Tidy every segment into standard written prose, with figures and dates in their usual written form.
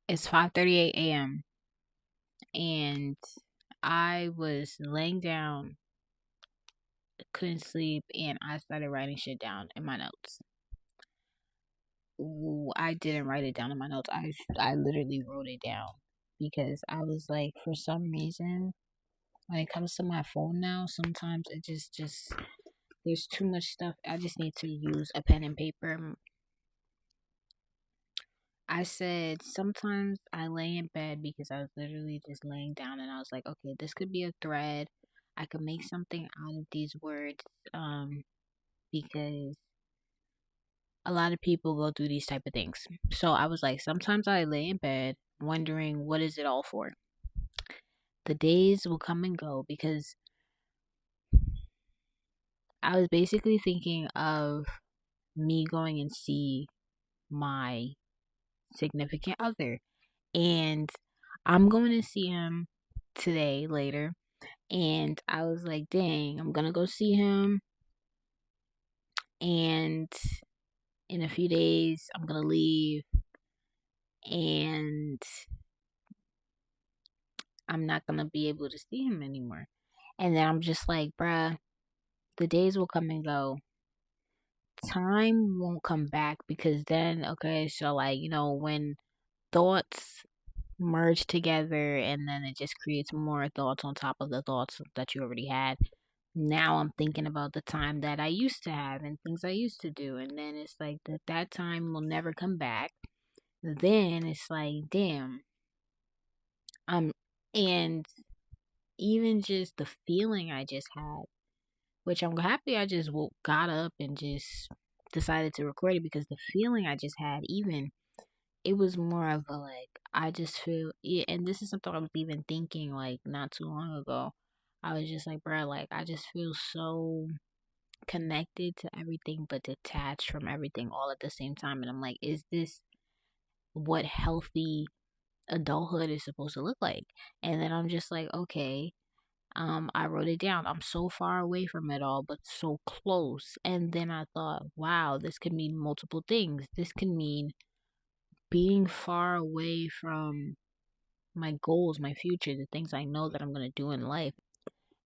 It's 5:38 a.m. and I was laying down, couldn't sleep, and I started writing shit down in my notes. I didn't write it down in my notes. I literally wrote it down because I was like, for some reason, when it comes to my phone now, sometimes it just there's too much stuff. I just need to use a pen and paper. I said sometimes I lay in bed because I was literally just laying down and I was like, okay, this could be a thread. I could make something out of these words because a lot of people go through these type of things. So I was like, sometimes I lay in bed wondering what is it all for? The days will come and go because I was basically thinking of me going and see my significant other and I'm going to see him today later. And I was like, dang, I'm gonna go see him. And in a few days, I'm gonna leave. And I'm not gonna be able to see him anymore. And then I'm just like, bruh, the days will come and go. Time won't come back because then, okay, so like, when thoughts merge together and then it just creates more thoughts on top of the thoughts that you already had. Now I'm thinking about the time that I used to have and things I used to do, and then it's like that time will never come back. Then it's like, damn. Um and even just the feeling I just had, which I'm happy I just got up and just decided to record it because the feeling I just had, even it was more of a like I just feel yeah, and this is something I was even thinking like not too long ago. I was just like, bro, like I just feel so connected to everything but detached from everything all at the same time. And I'm like, is this what healthy adulthood is supposed to look like? And then I'm just like, okay, I wrote it down. I'm so far away from it all, but so close. And then I thought, wow, this could mean multiple things. This could mean being far away from my goals, my future, the things I know that I'm going to do in life.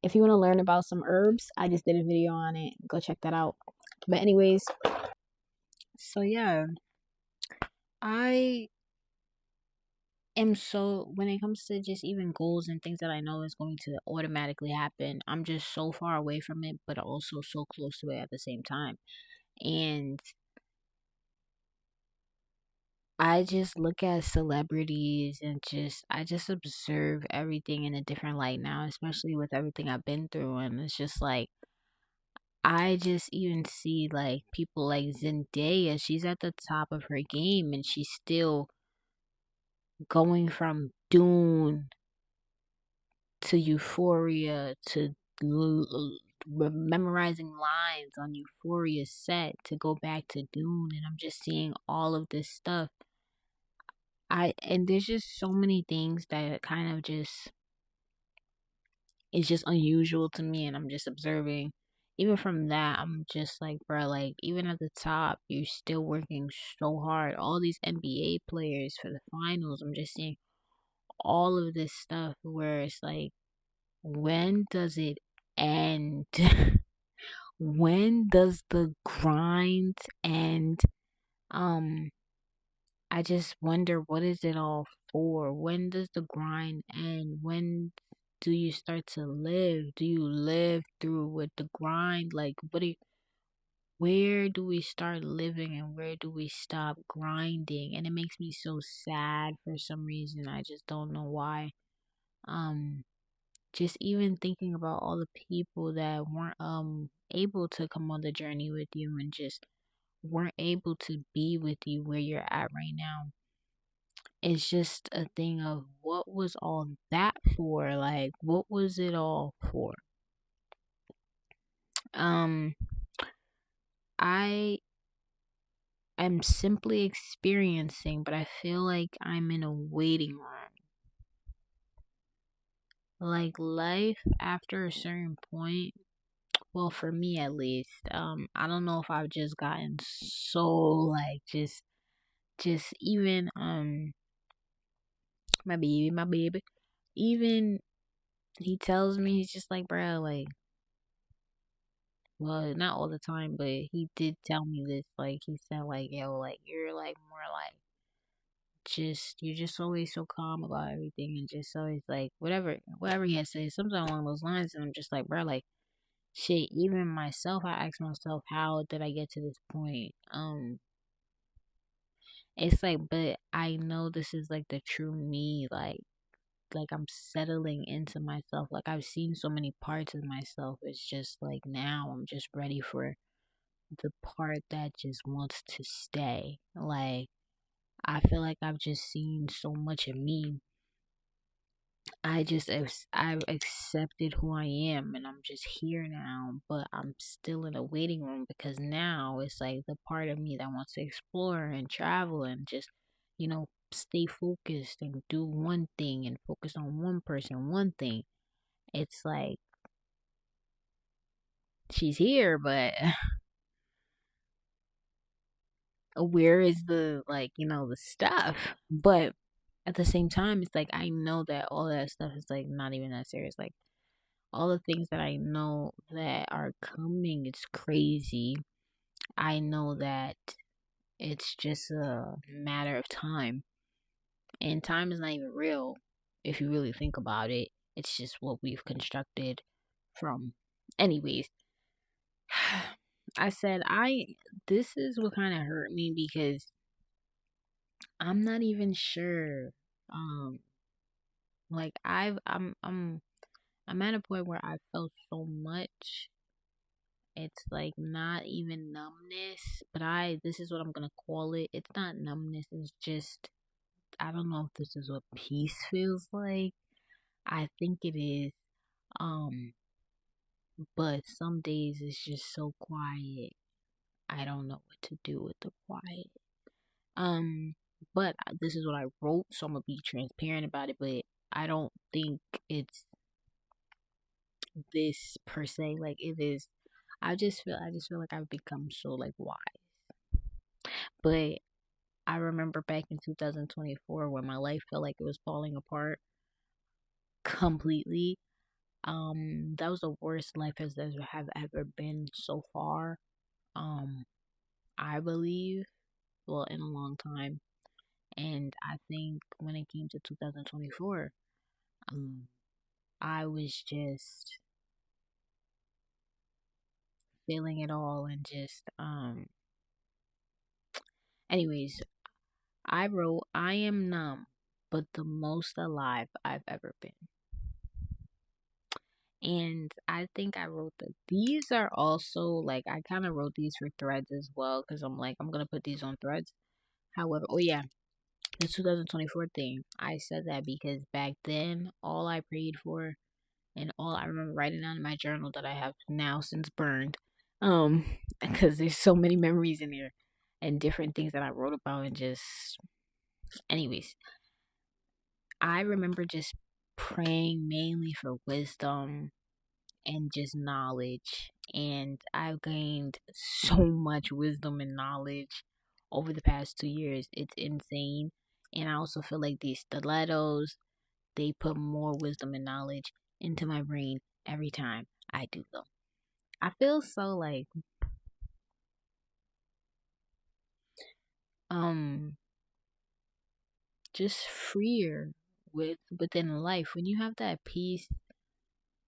If you want to learn about some herbs, I just did a video on it. Go check that out. But anyways, so yeah, I am so when it comes to just even goals and things that I know is going to automatically happen, I'm just so far away from it, but also so close to it at the same time. And I just look at celebrities and I just observe everything in a different light now, especially with everything I've been through. And it's just like, I just even see like people like Zendaya, she's at the top of her game and she's still going from Dune to Euphoria to memorizing lines on Euphoria set to go back to Dune, and I'm just seeing all of this stuff. And there's just so many things that kind of just is just unusual to me, and I'm just observing. Even from that, I'm just like, bro, like even at the top, you're still working so hard. All these NBA players for the finals, I'm just seeing all of this stuff where it's like, when does it end? When does the grind end? Um, I just wonder, what is it all for? When does the grind end? When do you start to live? Do you live through with the grind? Like, where do we start living and where do we stop grinding? And it makes me so sad for some reason. I just don't know why. Um, just even thinking about all the people that weren't able to come on the journey with you and just weren't able to be with you where you're at right now. It's just a thing of what was all that for? Like, what was it all for? Um, I am simply experiencing, but I feel like I'm in a waiting room. Like life after a certain point, well, for me at least, I don't know if I've just gotten so like just even My baby, my baby. Even he tells me, he's just like, bro, like, well, not all the time, but he did tell me this. Like, he said, like, yo, like, you're like more like you're just always so calm about everything, and just always like whatever he has to say, something along those lines. And I'm just like, bro, like, shit. Even myself, I ask myself, how did I get to this point? It's like, but I know this is like the true me, like I'm settling into myself. Like I've seen so many parts of myself. It's just like now I'm just ready for the part that just wants to stay. Like I feel like I've just seen so much of me. I've accepted who I am, and I'm just here now, but I'm still in a waiting room because now it's like the part of me that wants to explore and travel and just, stay focused and do one thing and focus on one person, one thing. It's like she's here, but where is the, like, the stuff? But at the same time, it's like I know that all that stuff is like not even that serious. Like all the things that I know that are coming, it's crazy. I know that it's just a matter of time. And time is not even real if you really think about it. It's just what we've constructed from. Anyways, I said this is what kind of hurt me because I'm not even sure. Like I'm at a point where I felt so much. It's like not even numbness, but this is what I'm gonna call it. It's not numbness, it's just, I don't know if this is what peace feels like. I think it is. Um, but some days it's just so quiet. I don't know what to do with the quiet. Um, but this is what I wrote, so I'm gonna be transparent about it, but I don't think it's this per se. Like it is, I just feel like I've become so like wise. But I remember back in 2024 when my life felt like it was falling apart completely. That was the worst life has ever have ever been so far. Um, I believe, well, in a long time. And I think when it came to 2024, um, I was just feeling it all and just anyways, I wrote, I am numb, but the most alive I've ever been. And I think I wrote that these are also like I kind of wrote these for threads as well because I'm like I'm gonna put these on threads. However, oh yeah, the 2024 thing. I said that because back then all I prayed for and all I remember writing down in my journal that I have now since burned, because there's so many memories in there and different things that I wrote about and just, anyways, I remember just praying mainly for wisdom and just knowledge. And I've gained so much wisdom and knowledge over the past 2 years. It's insane. And I also feel like these stilettos, they put more wisdom and knowledge into my brain every time I do them. I feel so like um just freer within life. When you have that peace,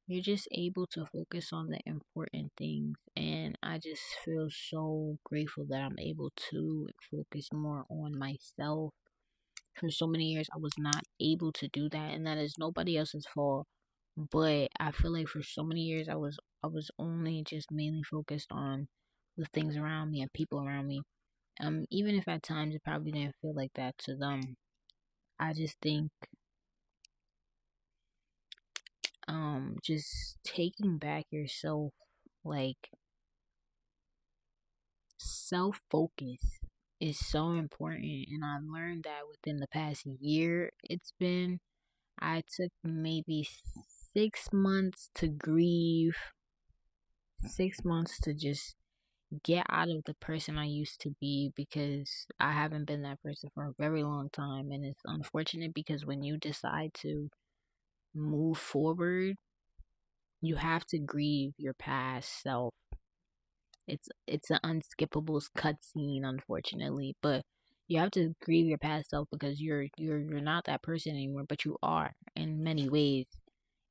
you're just able to focus on the important things. And I just feel so grateful that I'm able to focus more on myself. For so many years I was not able to do that, and that is nobody else's fault. But I feel like for so many years I was only just mainly focused on the things around me and people around me. Even if at times it probably didn't feel like that to them. I just think just taking back yourself, like self focus is so important, and I've learned that within the past year. I took maybe 6 months to grieve, 6 months to just get out of the person I used to be, because I haven't been that person for a very long time. And it's unfortunate because when you decide to move forward, you have to grieve your past self. It's an unskippable cutscene, unfortunately, but you have to grieve your past self because you're not that person anymore, but you are in many ways.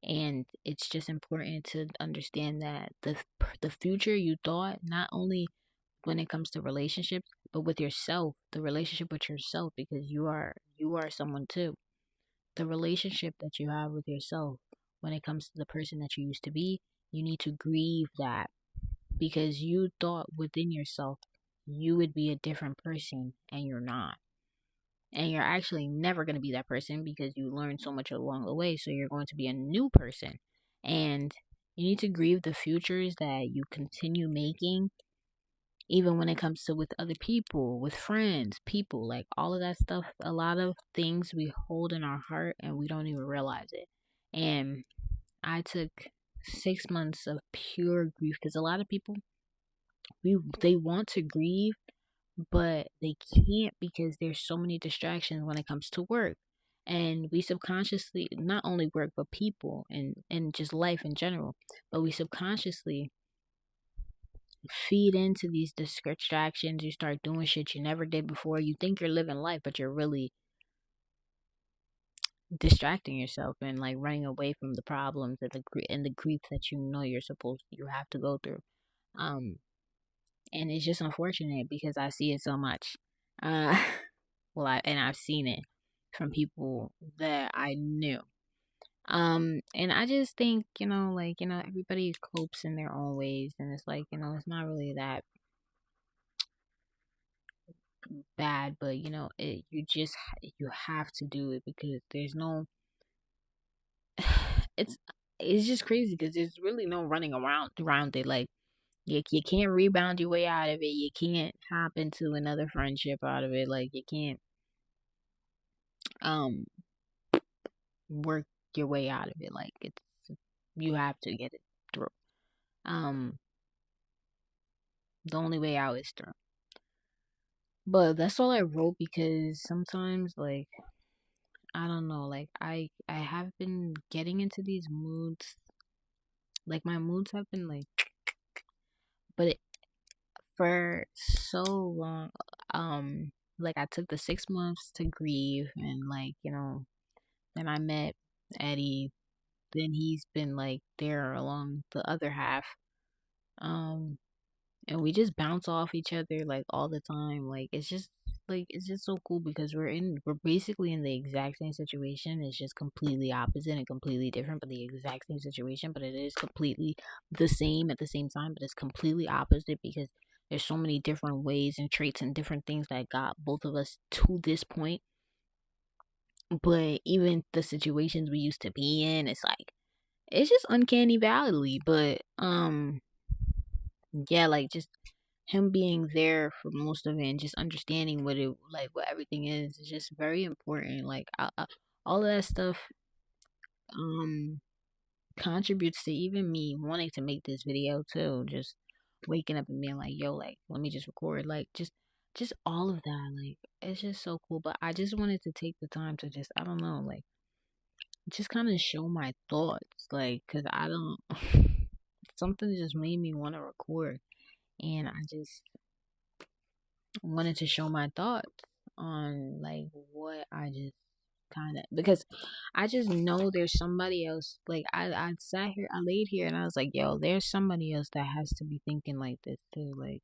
And it's just important to understand that the future you thought, not only when it comes to relationships, but with yourself, the relationship with yourself, because you are someone too. The relationship that you have with yourself, when it comes to the person that you used to be, you need to grieve that, because you thought within yourself you would be a different person, and you're not. And you're actually never going to be that person because you learned so much along the way. So you're going to be a new person. And you need to grieve the futures that you continue making, even when it comes to with other people, with friends, people, like all of that stuff. A lot of things we hold in our heart and we don't even realize it. And I took 6 months of pure grief, because a lot of people, they want to grieve, but they can't because there's so many distractions when it comes to work. And we subconsciously, not only work but people and just life in general, but we subconsciously feed into these distractions. You start doing shit you never did before. You think you're living life, but you're really distracting yourself and like running away from the problems and the grief that you have to go through. um and it's just unfortunate because I see it so much. uh I've seen it from people that I knew. And I just think, everybody copes in their own ways, and it's like, it's not really that bad, but you have to do it because there's no it's it's just crazy because there's really no running around it. Like, you can't rebound your way out of it. You can't hop into another friendship out of it. Like, you can't um work your way out of it. Like, you have to get it through. Um, the only way out is through. But that's all I wrote because sometimes, like, I don't know, like, I have been getting into these moods. Like, my moods have been like, but for so long, like, I took the 6 months to grieve, and like, then I met Eddie. Then he's been like there along the other half. Um, and we just bounce off each other like all the time. Like it's just so cool because we're basically in the exact same situation. It's just completely opposite and completely different, but the exact same situation. But it is completely the same at the same time, but it's completely opposite because there's so many different ways and traits and different things that got both of us to this point. But even the situations we used to be in, it's just uncanny valley. But yeah, like, just him being there for most of it and just understanding what everything is just very important. Like, all of that stuff um contributes to even me wanting to make this video too. Just waking up and being like, yo, like, let me just record, like, just all of that. Like, it's just so cool. But I just wanted to take the time to just, I don't know, like, just kind of show my thoughts, like, because I don't something just made me want to record, and I just wanted to show my thoughts on like what I just kind of, because I just know there's somebody else. Like, I sat here, I laid here, and I was like, yo, there's somebody else that has to be thinking like this too. Like,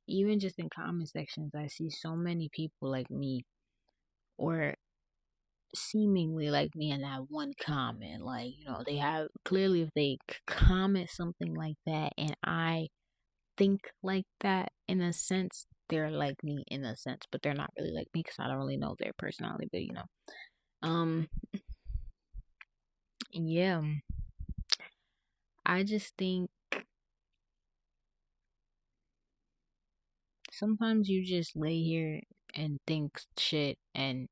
even just in comment sections, I see so many people like me, or seemingly like me, in that one comment. Like, they have clearly, if they comment something like that and I think like that, in a sense they're like me in a sense, but they're not really like me because I don't really know their personality. But um yeah, I just think sometimes you just lay here and think shit, and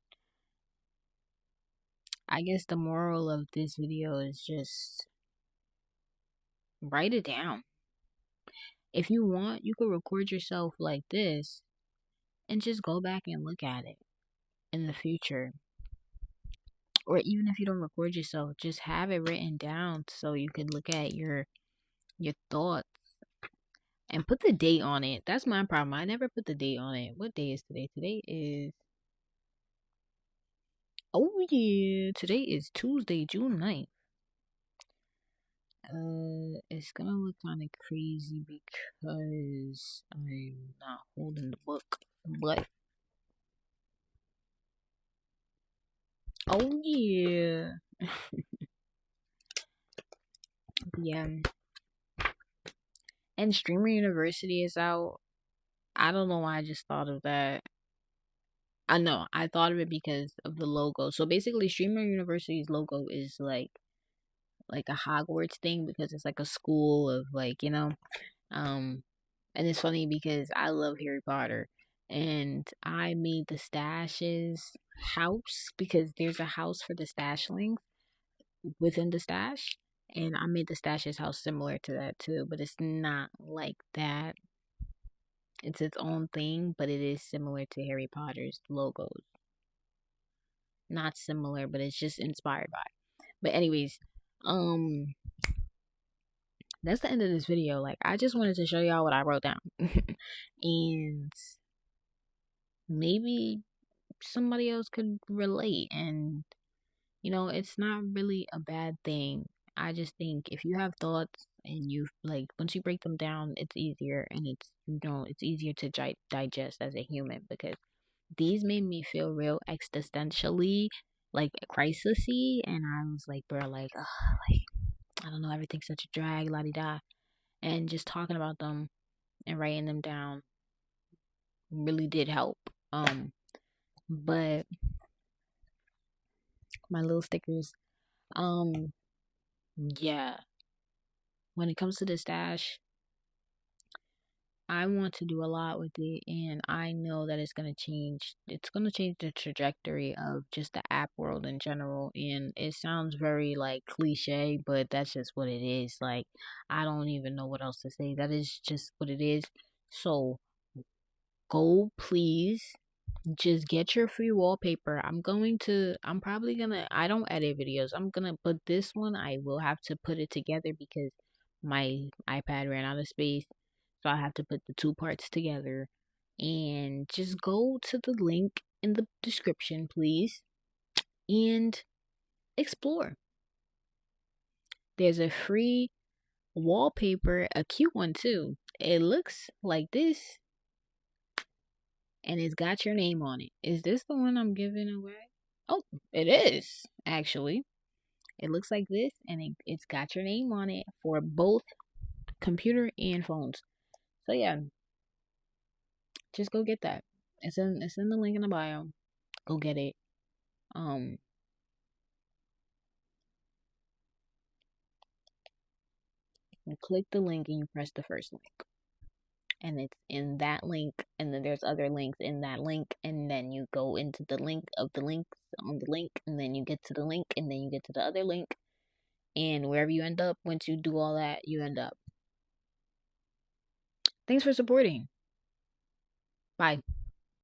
I guess the moral of this video is just write it down. If you want, you could record yourself like this and just go back and look at it in the future. Or even if you don't record yourself, just have it written down so you could look at your thoughts and put the date on it. That's my problem. I never put the date on it. What day is today? Today is today is Tuesday, June 9th. It's gonna look kind of crazy because I'm not holding the book, but oh yeah, yeah. And Streamer University is out. I don't know why I just thought of that. I know I thought of it because of the logo. So basically, Streamer University's logo is like a Hogwarts thing because it's like a school of like um, and it's funny because I love Harry Potter, and I made the Stash's house because there's a house for the Stashlings within the Stash, and I made the Stash's house similar to that too, but it's not like that. It's its own thing, but it is similar to Harry Potter's logos. Not similar, but it's just inspired by. But anyways, um that's the end of this video. Like I just wanted to show y'all what I wrote down. And maybe somebody else could relate, and it's not really a bad thing. I just think if you have thoughts and you like once you break them down, it's easier, and it's easier to digest as a human because these made me feel real existentially like crisisy, and I was like, bro, like, ugh, like I don't know, everything's such a drag, la di da, and just talking about them and writing them down really did help. But my little stickers, um, yeah, when it comes to the Stash, I want to do a lot with it, and I know that it's gonna change. It's gonna change the trajectory of just the app world in general. And it sounds very like cliche, but that's just what it is. Like I don't even know what else to say. That is just what it is. So go, please. Just get your free wallpaper. I'm probably gonna, I don't edit videos. I'm gonna put this one, I will have to put it together because my iPad ran out of space. So I have to put the two parts together. And just go to the link in the description, please, and explore. There's a free wallpaper, a cute one too. It looks like this and it's got your name on it. Is this the one I'm giving away? Oh, it is, actually. It looks like this, and it's got your name on it for both computer and phones. So yeah, just go get that. It's in the link in the bio. Go get it. Um, you click the link and you press the first link, and it's in that link, and then there's other links in that link, and then you go into the link of the links on the link, and then you get to the link, and then you get to the other link, and wherever you end up, once you do all that, you end up. Thanks for supporting. Bye.